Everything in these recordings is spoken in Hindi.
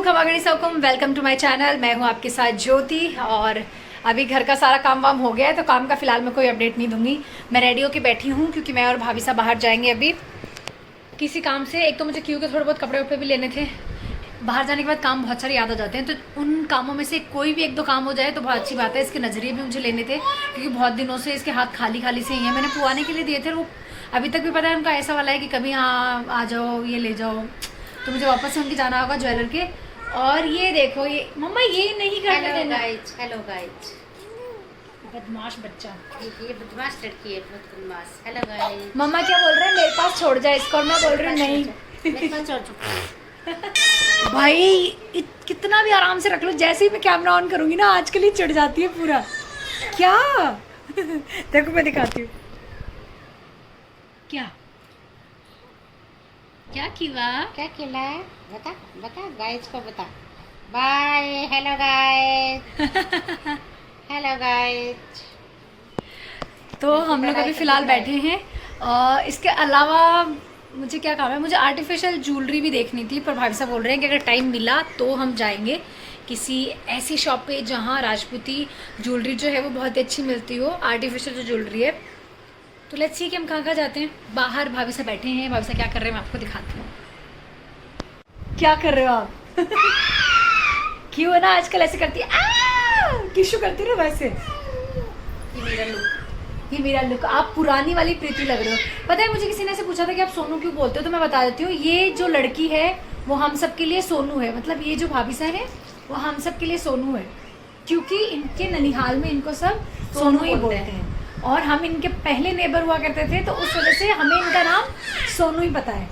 खमा गणिसम, वेलकम टू माय चैनल। मैं हूं आपके साथ ज्योति और अभी घर का सारा काम वाम हो गया है, तो काम का फिलहाल मैं कोई अपडेट नहीं दूंगी। मैं रेडी होके बैठी हूं क्योंकि मैं और भाभी साहब बाहर जाएंगे अभी किसी काम से। एक तो मुझे क्यों के थोड़े बहुत कपड़े वपड़े भी लेने थे। बाहर जाने के बाद काम बहुत सारे याद आ जाते हैं, तो उन कामों में से कोई भी एक दो काम हो जाए तो बहुत अच्छी बात है। इसके नज़रिए भी मुझे लेने थे क्योंकि बहुत दिनों से इसके हाथ खाली खाली से ही हैं। मैंने पुआने के लिए दिए थे, वो अभी तक भी पता है उनका ऐसा वाला है कि कभी हाँ आ जाओ ये ले जाओ, तो मुझे वापस से उनके जाना होगा ज्वेलर के। और ये देखो, ये मम्मा ये नहीं करने देना। हेलो गाइस, बदमाश बच्चा, ये बदमाश लड़की है, बहुत बदमाश। हेलो गाइस, मम्मा क्या बोल रहे हैं, मेरे पास छोड़ जाए इसको, और मैं बोल रही हूँ नहीं मेरे पास छोड़ चुका। भाई कितना भी आराम से रख लो, जैसे ही मैं कैमरा ऑन करूंगी ना आज के लिए चिढ़ जाती है पूरा। क्या देखो मैं दिखाती हूँ क्या क्या किया। क्या खिला है? बता बता गाइस को बता। Bye. Hello guys, hello guys. तो हम लोग अभी फ़िलहाल बैठे हैं। इसके अलावा मुझे क्या काम है, मुझे आर्टिफिशियल ज्वेलरी भी देखनी थी, पर भाई साहब बोल रहे हैं कि अगर टाइम मिला तो हम जाएंगे किसी ऐसी शॉप पे जहाँ राजपूती ज्वेलरी जो है वो बहुत अच्छी मिलती हो, आर्टिफिशियल जो ज्वेलरी है। तो लेट्स सी कि हम कहाँ जाते हैं। बाहर भाभी साहब बैठे हैं, भाभी साहब क्या कर रहे हैं मैं आपको दिखाती हूँ। क्या कर रहे हो आप? क्यों है ना आजकल ऐसे करती है, टिश्यू करती है ना वैसे। ये मेरा लुक, आप पुरानी वाली प्रीति लग रहे हो। पता है मुझे किसी ने ऐसे पूछा था कि आप सोनू क्यों बोलते हो, तो मैं बता देती हूँ। ये जो लड़की है वो हम सब के लिए सोनू है, मतलब ये जो भाभी साहब है वो हम सब के लिए सोनू है, क्योंकि इनके ननिहाल में इनको सब सोनू ही बोलते हैं। और हम इनके पहले नेबर हुआ करते थे, तो उस वजह से हमें इनका नाम सोनू ही पता है।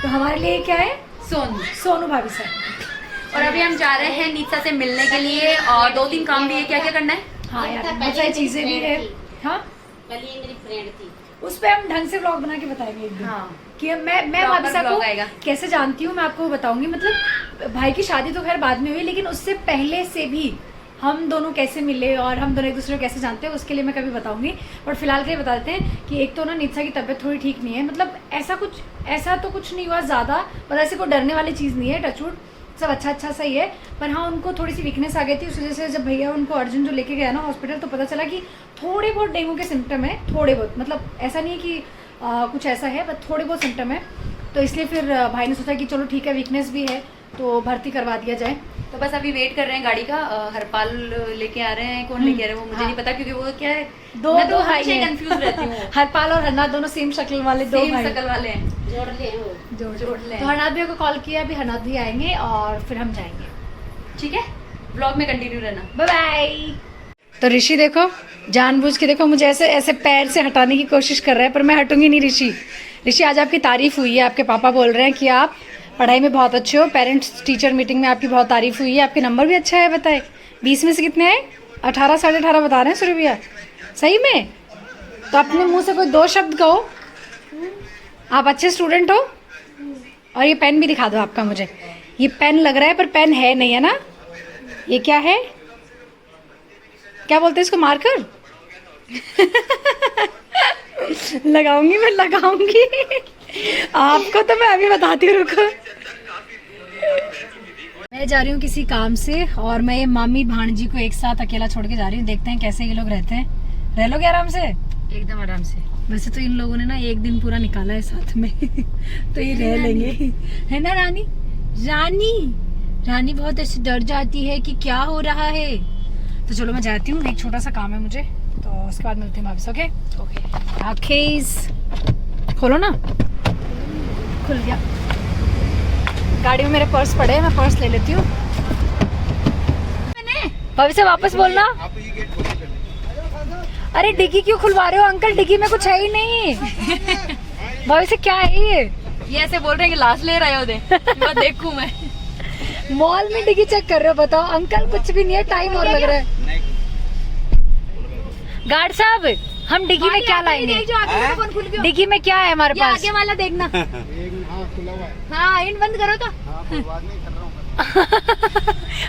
तो हमारे लिए क्या है, सोनू भाभी साहब। और अभी हम जा रहे हैं नीता से मिलने के लिए, और 2-3 काम भी है। क्या क्या करना है? हाँ यार बहुत सारी चीज़ें भी है। हाँ कल ये मेरी फ्रेंड थी, उस पर हम ढंग से व्लॉग बना के बताएंगे एक दिन। हाँ। कि मैं भाभी साहब को कैसे जानती हूँ मैं आपको बताऊंगी। मतलब भाई की शादी तो खैर बाद में हुई, लेकिन उससे पहले से भी हम दोनों कैसे मिले और हम दोनों एक दूसरे को कैसे जानते हैं उसके लिए मैं कभी बताऊंगी। और फिलहाल के लिए बता देते हैं कि एक तो ना नीता की तबीयत थोड़ी ठीक नहीं है, मतलब ऐसा तो कुछ नहीं हुआ ज़्यादा, पर ऐसे कोई डरने वाली चीज़ नहीं है, टचवुड सब अच्छा सही है। पर हाँ उनको थोड़ी सी वीकनेस आ गई थी, उस वजह से जब भैया उनको अर्जुन जो लेके गया ना हॉस्पिटल, तो पता चला कि थोड़े बहुत डेंगू के सिम्टम है, थोड़े बहुत, मतलब ऐसा नहीं है कि कुछ ऐसा है, बट थोड़े बहुत सिम्टम है। तो इसलिए फिर भाई ने सोचा कि चलो ठीक है, वीकनेस भी है तो भर्ती करवा दिया जाए। तो बस अभी वेट कर रहे हैं गाड़ी का। हरपाल लेके आ रहे हैं, कौन लेके आ रहे हैं वो मुझे नहीं पता, क्योंकि वो क्या है, मैं तो भाई हमेशा कंफ्यूज रहती हूँ। हरपाल और हरनाथ दोनों सेम शक्ल वाले दो भाई, शक्ल वाले हैं। जोड़ ले। तो हरनाथ भैया को कॉल किया, अभी हरनाथ भी आएंगे और फिर हम जाएंगे। ठीक है, ब्लॉग में कंटिन्यू रहना। Bye bye. तो ऋषि देखो, जानबूझ के देखो मुझे ऐसे पैर से हटाने की कोशिश कर रहा है, पर मैं हटूंगी नहीं। ऋषि आज आपकी तारीफ हुई है, आपके पापा बोल रहे हैं कि आप पढ़ाई में बहुत अच्छे हो। पेरेंट्स टीचर मीटिंग में आपकी बहुत तारीफ हुई है, आपके नंबर भी अच्छा है। बताए 20 में से कितने हैं? 18 साढ़े 18 बता रहे हैं सुरभिया, सही में? तो अपने मुंह से कोई 2 शब्द कहो, आप अच्छे स्टूडेंट हो। और ये पेन भी दिखा दो आपका मुझे। ये पेन लग रहा है पर पेन है नहीं, है ना? ये क्या है, क्या बोलते हैं इसको, मार्कर? लगाऊंगी मैं, लगाऊंगी आपको, तो मैं अभी बताती हूँ, रुको। मैं जा रही हूँ किसी काम से, और मैं ये मामी भांजी को एक साथ अकेला छोड़ के जा रही हूँ। देखते हैं कैसे ये लोग रहते हैं। रह लोगे आराम से? एकदम आराम से। वैसे तो इन लोगों ने ना एक दिन पूरा निकाला है साथ में तो ये रह लेंगे, है ना रानी? रानी बहुत ऐसे डर जाती है कि क्या हो रहा है। तो चलो मैं जाती हूँ, एक छोटा सा काम है मुझे, तो उसके बाद मिलते हैं वापस। ओके खोलो ना, खुल गया। गाड़ी में मेरे पर्स पड़े हैं, मैं पर्स ले लेती हूँ। भाभी से वापस बोलना। अरे डिग्गी क्यों खुलवा रहे हो अंकल, डिग्गी में कुछ है ही नहीं। भाभी से क्या है ये ऐसे बोल रहे हैं कि लास्ट ले रहे हो दे देखूं मैं। मॉल में डिग्गी चेक कर रहे हो, बताओ अंकल? कुछ भी नहीं है, टाइम और लग रहा है। गार्ड साहब हम डिग्गी में क्या लाएंगे? डिग्गी में क्या है हमारे पास? आगे वाला देखना। हाँ इन बंद करो तो।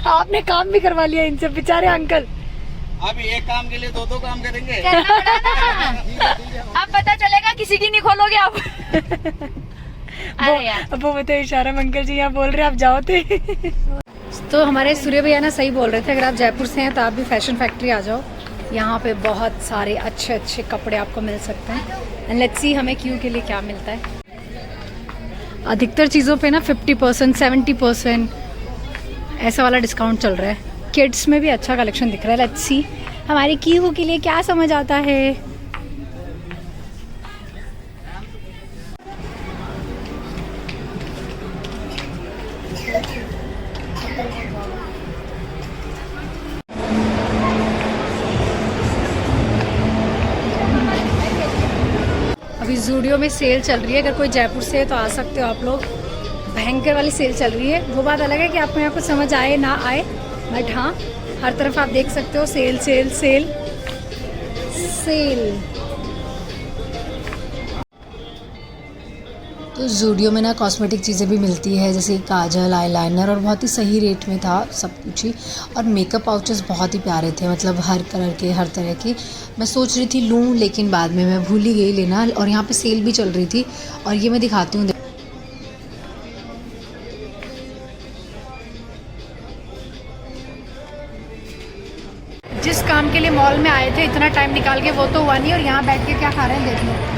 आपने काम भी करवा लिया इनसे, बेचारे अंकल। अब एक काम के लिए 2 काम करेंगे। अब पता चलेगा किसी की नहीं खोलोगे आप। अरे यार वो बताओ, इशारा में अंकल जी यहाँ बोल रहे आप जाओ थे। तो हमारे सूर्य भैया ना सही बोल रहे थे, अगर आप जयपुर से हैं तो आप भी फैशन फैक्ट्री आ जाओ, यहाँ पे बहुत सारे अच्छे अच्छे कपड़े आपको मिल सकते हैं। एंड लेट्स सी हमें क्यू के लिए क्या मिलता है। अधिकतर चीज़ों पे ना 50% 70% ऐसा वाला डिस्काउंट चल रहा है। किड्स में भी अच्छा कलेक्शन दिख रहा है। लेट्स सी हमारे क्यू के लिए क्या समझ आता है। अभी ज़ूडियो में सेल चल रही है, अगर कोई जयपुर से है तो आ सकते हो आप लोग। भयंकर वाली सेल चल रही है। वो बात अलग है कि आपको यहाँ कुछ समझ आए ना आए, बट हाँ हर तरफ आप देख सकते हो सेल सेल सेल सेल। तो ज़ूडियो में ना कॉस्मेटिक चीज़ें भी मिलती है, जैसे काजल, आईलाइनर, और बहुत ही सही रेट में था सब कुछ ही। और मेकअप पाउचेस बहुत ही प्यारे थे, मतलब हर कलर के, हर तरह के। मैं सोच रही थी लूँ, लेकिन बाद में मैं भूल ही गई लेना। और यहाँ पे सेल भी चल रही थी, और ये मैं दिखाती हूँ। जिस काम के लिए मॉल में आए थे इतना टाइम निकाल के, वो तो हुआ नहीं। और यहाँ बैठ के क्या खा रहे हैं देख लो।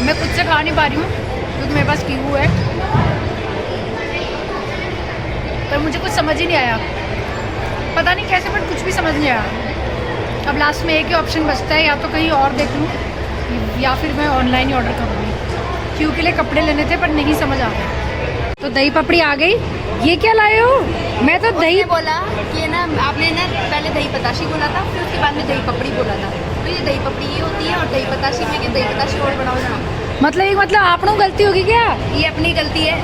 मैं खुद से खा नहीं पा रही हूँ क्योंकि मेरे पास कीवू है, पर मुझे कुछ समझ ही नहीं आया, पता नहीं कैसे, बट कुछ भी समझ नहीं आया। अब लास्ट में एक ही ऑप्शन बचता है, या तो कहीं और देख लूँ या फिर मैं ऑनलाइन ही ऑर्डर करूँगी। क्यू के लिए कपड़े लेने थे पर नहीं समझ आ गया। तो दही पपड़ी आ गई। ये क्या लाए हो? मैं तो दही बोला कि ना आपने ना पहले दही पताशी बोला था, फिर उसके बाद में दही पपड़ी बोला था। तो ये दही पपड़ी ये होती है, और दही पताशी में कि दही पताशी और बनाओ ना। मतलब आपनों गलती होगी क्या? ये अपनी गलती है।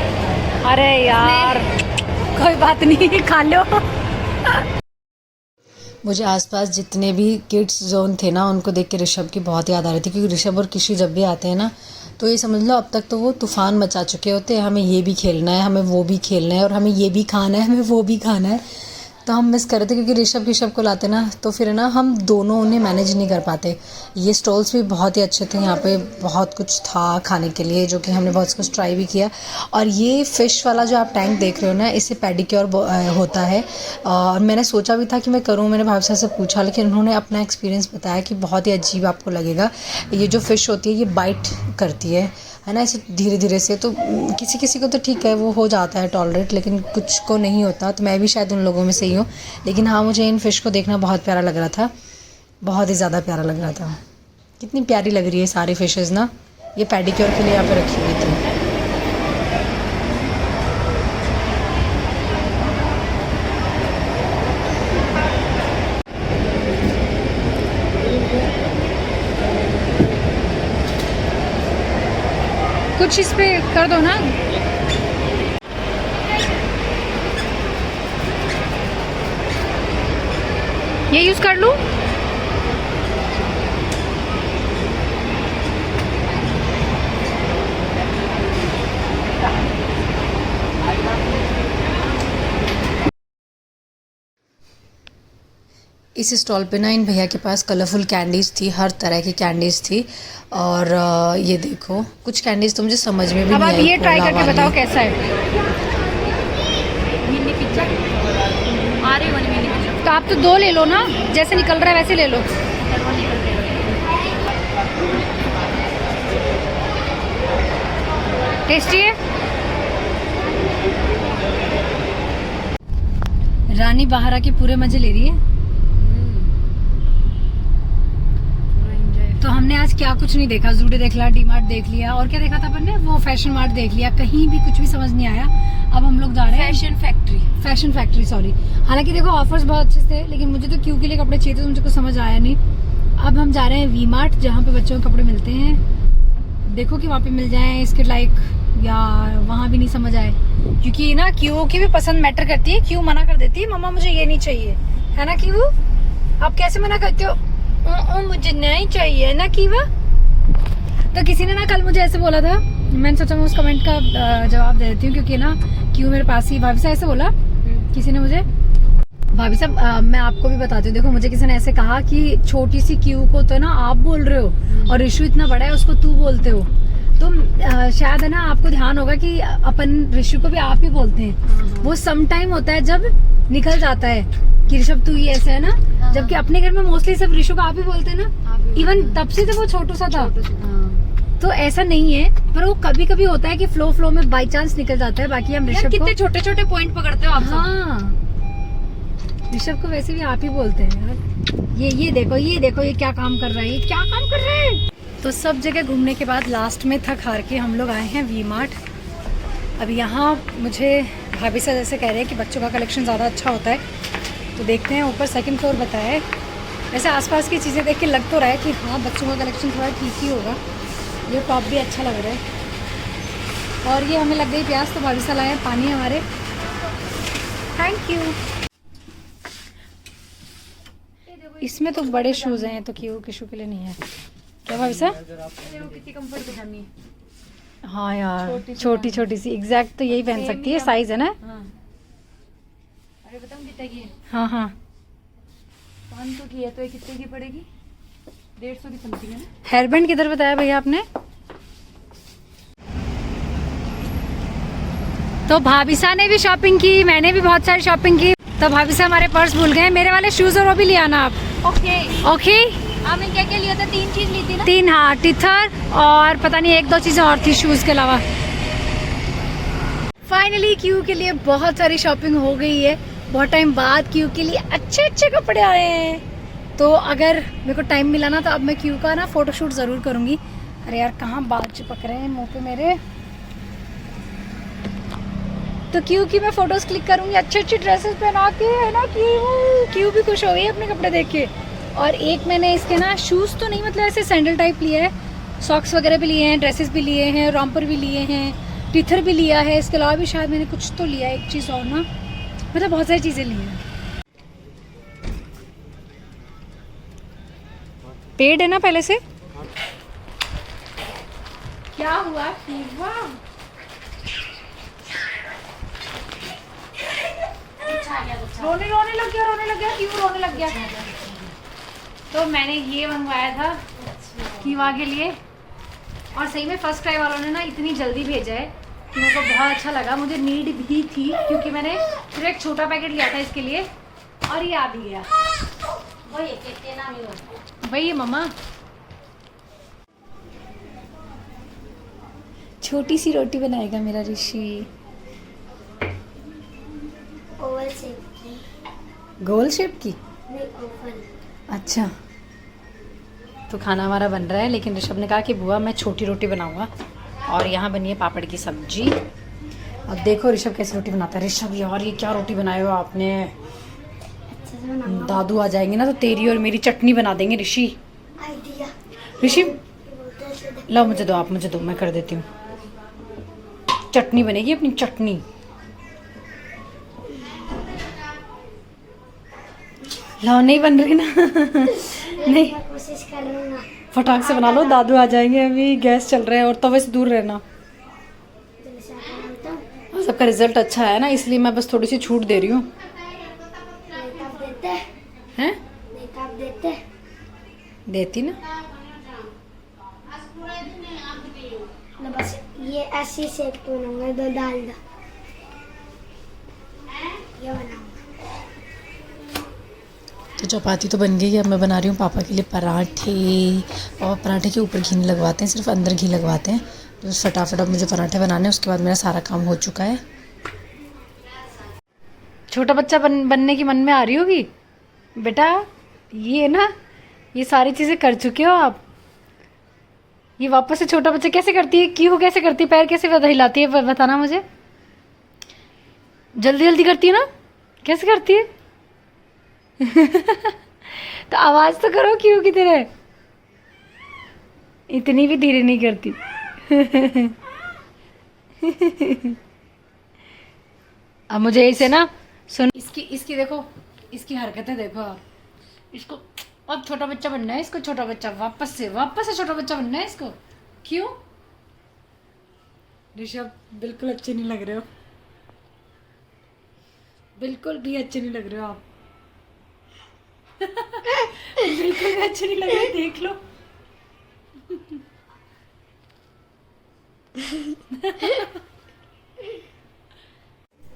अरे यार कोई बात नहीं, खा लो। मुझे आसपास जितने भी किड्स जोन थे ना, उनको देख के ऋषभ की बहुत याद आ रही थी, क्योंकि ऋषभ और किशी जब भी आते हैं ना, तो ये समझ लो अब तक तो वो तूफ़ान मचा चुके होते हैं। हमें ये भी खेलना है, हमें वो भी खेलना है, और हमें ये भी खाना है, हमें वो भी खाना है। तो हम मिस कर रहे थे, क्योंकि ऋषभ को लाते ना, तो फिर ना हम दोनों उन्हें मैनेज नहीं कर पाते। ये स्टॉल्स भी बहुत ही अच्छे थे, यहाँ पे बहुत कुछ था खाने के लिए, जो कि हमने बहुत कुछ ट्राई भी किया। और ये फ़िश वाला जो आप टैंक देख रहे हो ना, इससे पेडिक्योर होता है। और मैंने सोचा भी था कि मैं करूँ, मैंने भाभी साहब से पूछा, लेकिन उन्होंने अपना एक्सपीरियंस बताया कि बहुत ही अजीब आपको लगेगा। ये जो फ़िश होती है ये बाइट करती है ना, ऐसे धीरे धीरे से। तो किसी किसी को तो ठीक है, वो हो जाता है टॉलरेट, लेकिन कुछ को नहीं होता। तो मैं भी शायद उन लोगों में से ही हूँ। लेकिन हाँ, मुझे इन फ़िश को देखना बहुत प्यारा लग रहा था, बहुत ही ज़्यादा प्यारा लग रहा था। कितनी प्यारी लग रही है सारी फ़िशेज़ ना। ये पेडिक्योर के लिए यहाँ पे रखी हुई थी। कुछ इस पे कर दो ना। ये यूज़ कर लूँ? इस स्टॉल पे ना इन भैया के पास कलरफुल कैंडीज़ थी, हर तरह की कैंडीज़ थी। और ये देखो, कुछ कैंडीज़ तो मुझे समझ में भी नहीं आई। अब आप ये ट्राई करके बताओ कैसा है। मिनी पिज्जा आ रही वाली मिनी पिज्जा। तो आप तो 2 ले लो ना, जैसे निकल रहा है वैसे ले लो। टेस्टी है। रानी बाहर आके पूरे मजे ले रही है। तो हमने आज क्या कुछ नहीं देखा। ज़ूडियो देख लिया, डी मार्ट देख लिया, और क्या देखा था अपन ने, वो फैशन मार्ट देख लिया। कहीं भी कुछ भी समझ नहीं आया। अब हम लोग जा रहे हैं फैशन फैक्ट्री सॉरी। हालांकि देखो ऑफर्स बहुत अच्छे थे, लेकिन मुझे तो क्यू के लिए कपड़े चाहिए थे, तो मुझे कुछ समझ आया नहीं। अब हम जा रहे हैं वी मार्ट, जहाँ पे बच्चों के कपड़े मिलते हैं। देखो कि वहाँ पे मिल जाए इसके लाइक, या वहाँ भी नहीं समझ आए, क्योंकि ना क्यू की भी पसंद मैटर करती है। क्यू मना कर देती है, मम्मा मुझे ये नहीं चाहिए, है ना क्यू? आप कैसे मना करते हो? मुझे नहीं चाहिए ना कीवा। तो किसी ने ना कल मुझे ऐसे बोला था, मैंने सोचा मैं उस कमेंट का जवाब दे देती हूँ, क्योंकि ना क्यों मेरे पास ही भाभी साहब ऐसे बोला किसी ने मुझे। भाभी साहब मैं आपको भी बताती हूँ, देखो मुझे किसी ने ऐसे कहा कि छोटी सी क्यू को तो ना आप बोल रहे हो, और इशू इतना बड़ा है उसको तू बोलते हो। तो शायद है ना आपको ध्यान होगा कि अपन ऋषि को भी आप ही बोलते हैं। वो सम टाइम होता है जब निकल जाता है कि ऋषभ तू ही ऐसे है ना, जबकि अपने घर में मोस्टली सब ऋषु को आप ही बोलते हैं ना। इवन तब से तो वो छोटू सा था, तो ऐसा नहीं है, पर वो कभी कभी होता है कि फ्लो में बाई चांस निकल जाता है। बाकी हम ऋषभ कितने छोटे छोटे पॉइंट पकड़ते हो आप सब। हाँ, ऋषभ को वैसे भी आप ही बोलते हैं यार। ये देखो ये क्या काम कर रहा है, ये क्या काम कर रहा है। तो सब जगह घूमने के बाद लास्ट में थक हार के हम लोग आए हैं वी मार्ट। अब यहाँ मुझे भाभी से जैसे कह रहे हैं कि बच्चों का कलेक्शन ज़्यादा अच्छा होता है, तो देखते हैं। ऊपर सेकंड फ्लोर बताया है। वैसे आसपास की चीज़ें देख के लग तो रहा है कि हाँ बच्चों का कलेक्शन थोड़ा ठीक ही होगा। ये टॉप भी अच्छा लग रहा है। और ये हमें लग गई प्यास, तो भाभी से लाए पानी हमारे। Thank you. इसमें तो बड़े शूज़ हैं, तो क्यों किशू के लिए नहीं है क्या भाभी साहब? कितनी कंफर्ट पजामी है। हाँ यार, छोटी छोटी सी एग्जैक्ट तो यही पहन सकती है, साइज है ना। अरे बताऊँ कितना की है? हाँ हाँ 500 की है, तो ये कितने की पड़ेगी? 150 की समथिंग है ना। हेयर बैंड किधर बताया भैया आपने? तो भाभी साहब ने भी शॉपिंग की, मैंने भी बहुत सारी शॉपिंग की। तो भाभी साहब हमारे पर्स भूल गए, मेरे वाले शूज और वो भी ले आना आप। Okay okay. आपने क्या क्या लिया था? 3 चीज ली थी ना। 3, हाँ, टिथर और पता नहीं 1-2 चीजें और थी शूज के अलावा। फाइनली क्यू के लिए बहुत सारी शॉपिंग हो गई है। बहुत टाइम बाद क्यू के लिए अच्छे अच्छे कपड़े आए हैं। तो अगर मेरे को टाइम मिला ना, तो अब मैं क्यू का ना फोटोशूट ज़रूर करूँगी। अरे यार कहाँ बाल चिपक रहे हैं मुँह पे मेरे। तो क्यू की मैं फोटोज क्लिक करूँगी अच्छी अच्छी ड्रेसेस पहना के, है ना। क्यू भी खुश हो गई अपने कपड़े देख के। और एक मैंने इसके ना शूज़ तो नहीं, मतलब ऐसे सैंडल टाइप लिए है, सॉक्स वगैरह भी लिए हैं, ड्रेसेस भी लिए हैं, रॉम्पर भी लिए हैं, टीथर भी लिया है। इसके अलावा भी शायद मैंने कुछ तो लिया है, एक चीज़ और ना, मतलब बहुत सारी चीज़ें ली हैं। पेड है ना पहले से। क्या हुआ शिवा? रोने लग गया क्यों रोने लग गया? तो मैंने ये मंगवाया था कीवा के लिए, और सही में फर्स्ट ट्राई वालों ने ना इतनी जल्दी भेजा है कि मेरे को बहुत अच्छा लगा। मुझे नीड भी थी, क्योंकि मैंने फिर एक छोटा पैकेट लिया था इसके लिए, और ये आ भी गया। वही मम्मा, छोटी सी रोटी बनाएगा मेरा ऋषि। ओवल शेप की। गोल शेप की? नहीं, ओवल। अच्छा, तो खाना हमारा बन रहा है, लेकिन ऋषभ ने कहा कि बुआ मैं छोटी रोटी बनाऊंगा। और यहाँ बनी है पापड़ की सब्जी। अब देखो ऋषभ कैसे रोटी बनाता है। ऋषभ यार ये क्या रोटी बनाए हो आपने? अच्छे से बनाऊंगा। दादू आ जाएंगे ना, तो तेरी और मेरी चटनी बना देंगे ऋषि। आइडिया। ऋषि बोलते हैं से लो, मुझे दो, आप मुझे दो, मैं कर देती हूँ। चटनी बनेगी अपनी चटनी। लो, नहीं बन रही ना। नहीं, मैं कोशिश करूंगा। फटाक से बना लो, दादू आ जाएंगे। अभी गैस चल रहा है, और तवे से दूर रहना। जैसे बनाता हूँ। सबका रिजल्ट अच्छा है ना, इसलिए मैं बस थोड़ी सी छूट दे रही हूँ। मेकअप देते हैं? मेकअप देते। देती ना। मैं बस ये ऐसी शेप बनाऊंगा, दो डाल दो। ये बनाऊंगा। तो चपाती तो बन गई। अब मैं बना रही हूँ पापा के लिए पराठे, और पराठे के ऊपर घी नहीं लगवाते हैं, सिर्फ अंदर घी लगवाते हैं। तो फटाफट अब मुझे पराठे बनाने हैं, उसके बाद मेरा सारा काम हो चुका है। छोटा बच्चा बनने की मन में आ रही होगी बेटा। ये ना, ये सारी चीज़ें कर चुके हो आप। ये वापस से छोटा बच्चा कैसे करती है? क्यों कैसे करती है? पैर कैसे हिलाती है? बताना मुझे। जल्दी जल्दी करती है ना, कैसे करती है? तो आवाज तो करो क्यों की तरह। इतनी भी धीरे नहीं करती। अब मुझे इसे ना सुन, इसकी देखो, इसकी हरकतें देखो आप। इसको अब छोटा बच्चा बनना है, इसको छोटा बच्चा वापस से छोटा बच्चा बनना है इसको। क्यों ऋषभ? बिल्कुल अच्छे नहीं लग रहे हो, बिल्कुल भी अच्छे नहीं लग रहे हो आप। बिल्कुल भी अच्छे नहीं लग रहे, देख लो।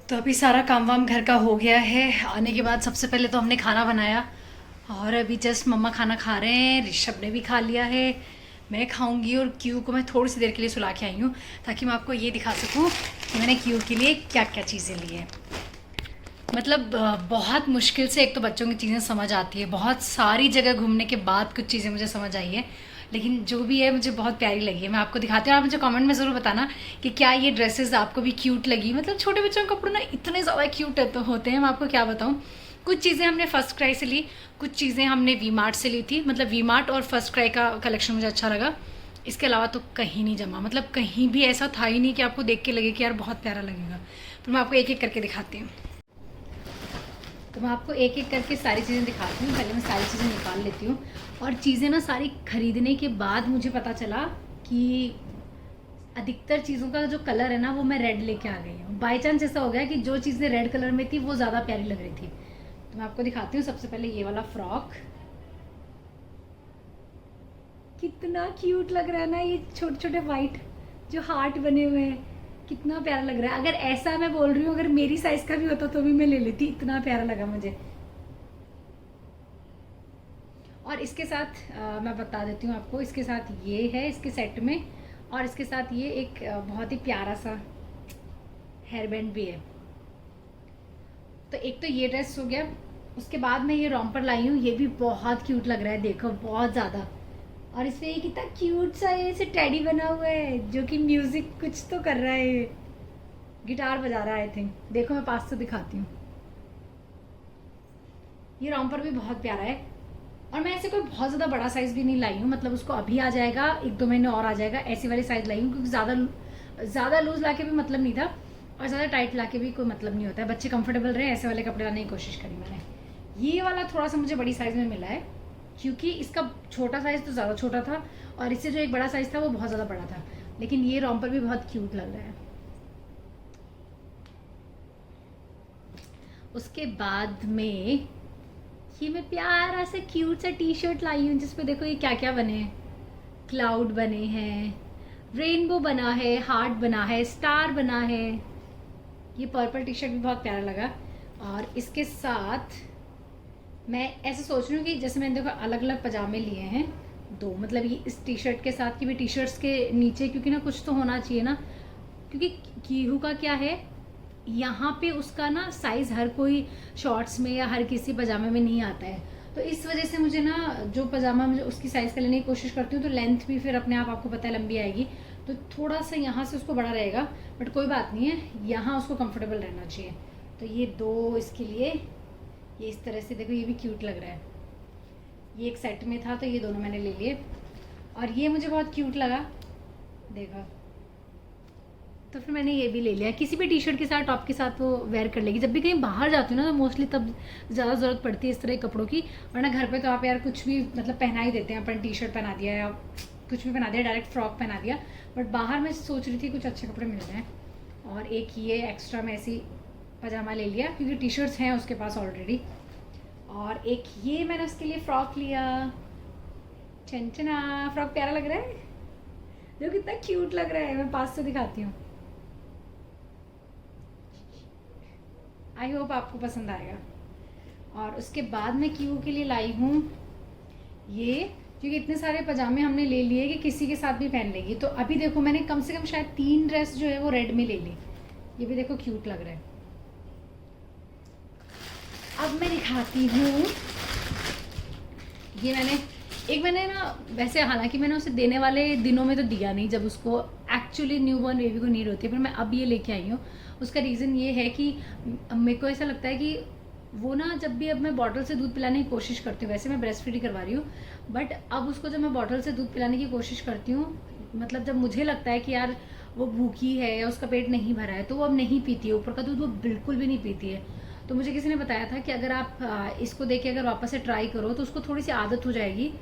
तो अभी सारा काम वाम घर का हो गया है। आने के बाद सबसे पहले तो हमने खाना बनाया और अभी जस्ट मम्मा खाना खा रहे हैं, ऋषभ ने भी खा लिया है, मैं खाऊंगी और क्यू को मैं थोड़ी सी देर के लिए सुला के आई हूँ ताकि मैं आपको ये दिखा सकूँ कि मैंने क्यू के लिए क्या क्या चीज़ें ली हैं। मतलब बहुत मुश्किल से एक तो बच्चों की चीज़ें समझ आती है, बहुत सारी जगह घूमने के बाद कुछ चीज़ें मुझे समझ आई है, लेकिन जो भी है मुझे बहुत प्यारी लगी है। मैं आपको दिखाती हूँ, आप मुझे कमेंट में ज़रूर बताना कि क्या ये ड्रेसेस आपको भी क्यूट लगी। मतलब छोटे बच्चों के कपड़े ना इतने ज़्यादा क्यूट होते हैं, मैं आपको क्या बताऊँ। कुछ चीज़ें हमने फर्स्ट क्राई से ली, कुछ चीज़ें हमने वी मार्ट से ली थी। मतलब वी मार्ट और फर्स्ट क्राई का कलेक्शन मुझे अच्छा लगा, इसके अलावा तो कहीं नहीं जमा। मतलब कहीं भी ऐसा था ही नहीं कि आपको देख के लगे कि यार बहुत प्यारा लगेगा। तो मैं आपको एक एक करके दिखाती हूँ। तो मैं आपको एक एक करके सारी चीज़ें दिखाती हूँ। पहले मैं सारी चीज़ें निकाल लेती हूँ। और चीज़ें ना सारी खरीदने के बाद मुझे पता चला कि अधिकतर चीज़ों का जो कलर है ना वो मैं रेड लेके आ गई हूँ। बाई चांस ऐसा हो गया कि जो चीज़ें रेड कलर में थी वो ज़्यादा प्यारी लग रही थी। तो मैं आपको दिखाती हूँ। सबसे पहले ये वाला फ्रॉक, कितना क्यूट लग रहा है ना, ये छोटे छोटे वाइट जो हार्ट बने हुए हैं, कितना प्यारा लग रहा है। अगर ऐसा मैं बोल रही हूँ, अगर मेरी साइज का भी होता तो भी मैं ले लेती, इतना प्यारा लगा मुझे। और इसके साथ मैं बता देती हूँ आपको, इसके साथ ये है इसके सेट में, और इसके साथ ये एक बहुत ही प्यारा सा हेयर बैंड भी है। तो एक तो ये ड्रेस हो गया। उसके बाद मैं ये रॉम्पर लाई हूँ, ये भी बहुत क्यूट लग रहा है, देखो बहुत ज़्यादा। और इसमें ये कितना क्यूट सा ऐसे टेडी बना हुआ है जो कि म्यूजिक कुछ तो कर रहा है, गिटार बजा रहा है आई थिंक। देखो मैं पास से दिखाती हूँ। ये रॉम्पर भी बहुत प्यारा है। और मैं ऐसे कोई बहुत ज़्यादा बड़ा साइज़ भी नहीं लाई हूँ, मतलब उसको अभी आ जाएगा, 1-2 महीने और आ जाएगा, ऐसी वाली साइज़ लाई हूँ क्योंकि ज़्यादा लूज़ ला के भी मतलब नहीं था और ज़्यादा टाइट ला के भी कोई मतलब नहीं होता है। बच्चे कंफर्टेबल रहे ऐसे वाले कपड़े लाने की कोशिश करी मैंने। ये वाला थोड़ा सा मुझे बड़ी साइज़ में मिला है क्योंकि इसका छोटा साइज़ तो ज़्यादा छोटा था और इससे जो एक बड़ा साइज़ था वो बहुत ज़्यादा बड़ा था। लेकिन ये रॉम्पर भी बहुत क्यूट लग रहा है। उसके बाद में ये मैं प्यारा सा क्यूट सा टी शर्ट लाई हूँ जिसपे देखो ये क्या क्या बने हैं, क्लाउड बने हैं, रेनबो बना है, हार्ट बना है, स्टार बना है। ये पर्पल टी शर्ट भी बहुत प्यारा लगा। और इसके साथ मैं ऐसे सोच रही हूँ कि जैसे मैंने देखो अलग अलग पजामे लिए हैं 2, मतलब ये इस टी शर्ट के साथ की भी, टी शर्ट्स के नीचे क्योंकि ना कुछ तो होना चाहिए ना, क्योंकि कीहू का क्या है यहाँ पे उसका ना साइज़ हर कोई शॉर्ट्स में या हर किसी पजामे में नहीं आता है। तो इस वजह से मुझे ना जो पजामा मुझे उसकी साइज़ का लेने की कोशिश करती हूँ तो लेंथ भी फिर अपने आप आपको पता है लंबी आएगी, तो थोड़ा सा यहाँ से उसको बड़ा रहेगा, बट कोई बात नहीं है, यहाँ उसको कंफर्टेबल रहना चाहिए। तो ये 2 इसके लिए, ये इस तरह से देखो ये भी क्यूट लग रहा है। ये एक सेट में था तो ये दोनों मैंने ले लिए। और ये मुझे बहुत क्यूट लगा, देखो, तो फिर मैंने ये भी ले लिया। किसी भी टी शर्ट के साथ, टॉप के साथ वो वेयर कर लेगी। जब भी कहीं बाहर जाती हूँ ना तो मोस्टली तब ज़्यादा ज़रूरत पड़ती है इस तरह के कपड़ों की, वरना घर पे तो आप यार कुछ भी मतलब पहना ही देते हैं, अपन टी शर्ट पहना दिया या कुछ भी पहना दिया, डायरेक्ट फ्रॉक पहना दिया। बट बाहर मैं सोच रही थी कुछ अच्छे कपड़े मिल जाएँ, और एक ये एक्स्ट्रा में ऐसी पजामा ले लिया क्योंकि टी शर्ट्स हैं उसके पास ऑलरेडी। और एक ये मैंने उसके लिए फ़्रॉक लिया, चंचना फ्रॉक प्यारा लग रहा है, जो कितना क्यूट लग रहा है। मैं पास से दिखाती हूँ, आई होप आपको पसंद आएगा। और उसके बाद मैं क्यू के लिए लाई हूँ ये, क्योंकि इतने सारे पजामे हमने ले लिए कि किसी के साथ भी पहन लेगी। तो अभी देखो मैंने कम से कम शायद 3 ड्रेस जो है वो रेड में ले ली। ये भी देखो क्यूट लग रहा है। अब मैं दिखाती हूँ, ये मैंने ना वैसे, हालांकि मैंने उसे देने वाले दिनों में तो दिया नहीं जब उसको एक्चुअली न्यूबॉर्न बेबी को नीड होती है, पर मैं अब ये लेके आई हूँ। उसका रीज़न ये है कि मेरे को ऐसा लगता है कि वो ना जब भी अब मैं बॉटल से दूध पिलाने की कोशिश करती हूँ, वैसे मैं ब्रेस्ट फीडिंग करवा रही हूँ, बट अब उसको जब मैं बॉटल से दूध पिलाने की कोशिश करती हूँ, मतलब जब मुझे लगता है कि यार वो भूखी है या उसका पेट नहीं भरा है, तो वो अब नहीं पीती है, ऊपर का दूध वो बिल्कुल भी नहीं पीती है। तो मुझे किसी ने बताया था कि अगर आप इसको देख के अगर वापस से ट्राई करो तो उसको थोड़ी सी आदत हो जाएगी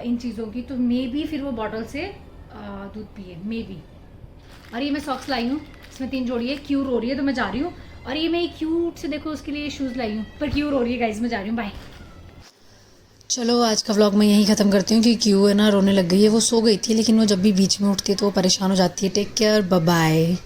इन चीज़ों की, तो मे बी फिर वो बॉटल से दूध पिए, मे बी। और ये मैं सॉक्स लाई हूँ, इसमें 3 जोड़ी है। क्यू रो रही है तो मैं जा रही हूँ। और ये मैं क्यूट से देखो उसके लिए शूज़ लाई हूँ, पर क्यू रो रही है गाइज, मैं जा रही हूँ, बाय। चलो आज का व्लॉग मैं यहीं ख़त्म करती हूँ क्योंकि क्यों है ना रोने लग गई है। वो सो गई थी लेकिन वो जब भी बीच में उठती है तो वो परेशान हो जाती है। Take care, bye bye.